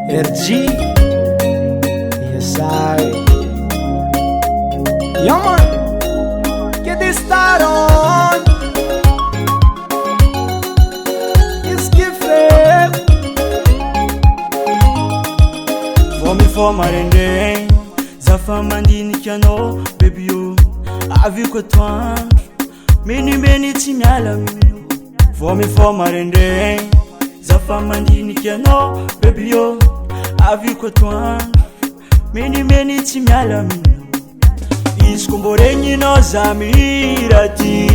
RG, yes I. Yeah man, get this start on. It's gifted. Vomi fomarende zafa mandinikanao baby yo aviko atoandro menimeny tsy miala amino. Vomi fomarende zafa mandinikanao baby yo aviko atoandro menimeny tsy miala amino. Izy ko mbô regninao za mihiraty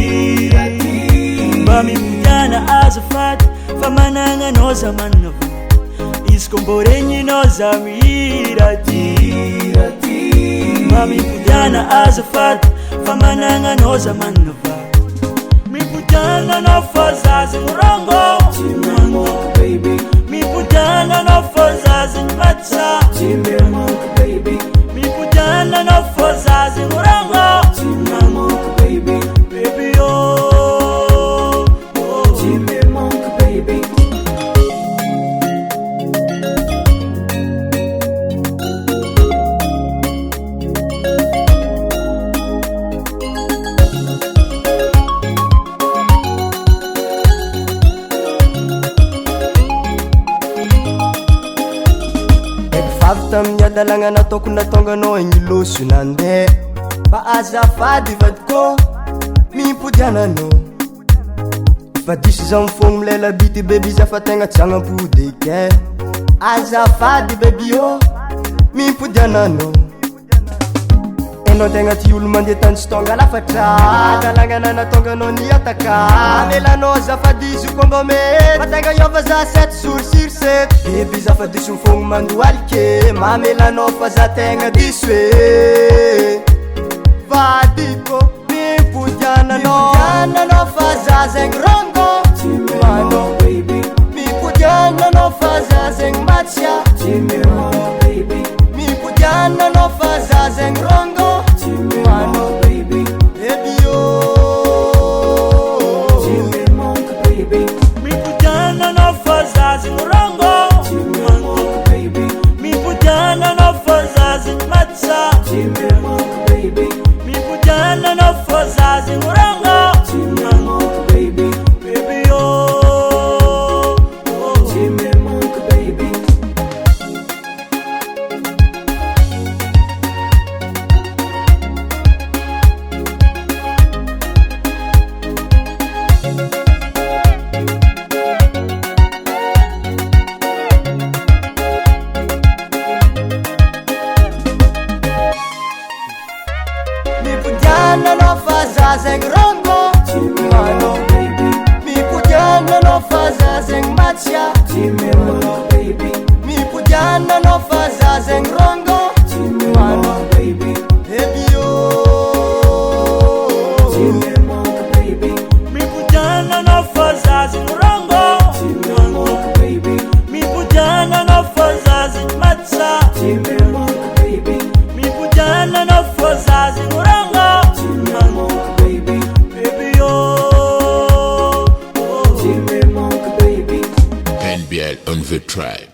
mba mipodiana azafady fa managnanao za manana vola. Izy ko mbô regninao za mihiraty mba mipodiana azafady fa managnanao za manana vola. Mipodiana na fa zazagny rongo mipodiana na fa zazagny matsa mipodiana na fa zazagny rongo baby oh, oh. Tamin'ny adalagna nataoko natonganao igniloso nandeha fa azafady vadiko mipodiananao fa diso za mifogno milela bity baby za fa tegna tsy agnampody ke azafady baby ô mipodiananao enao tegna ty olo mandeha tany sy tonga lafatra adalagnana natonganao niataka amelanao zafady izy komba mety fa tegna iova za 7 jours sur 7 baby zafa diso mifogno mandoalike mamelanao fa za tegna diso e vadiko mipodiananao fa za zegny rongo manao mipodiananao fa za zegny matsia mipodiananao fa za zegny rongo manao baby oh mipodiana fa zazagny rongo mipodiana fa zazagny matsa mipodiana fa zazagny rongo baby oh, oh. mipodiana fa za zegny rongo manao mipodiana fa za zegny matsia mipodiana fa za zegny rongo manao baby oh mipodiana fa zazagny rongo mipodiana fa zazagny matsa mipodiana fa zazagny rongo baby oh, oh. NBL on the tribe.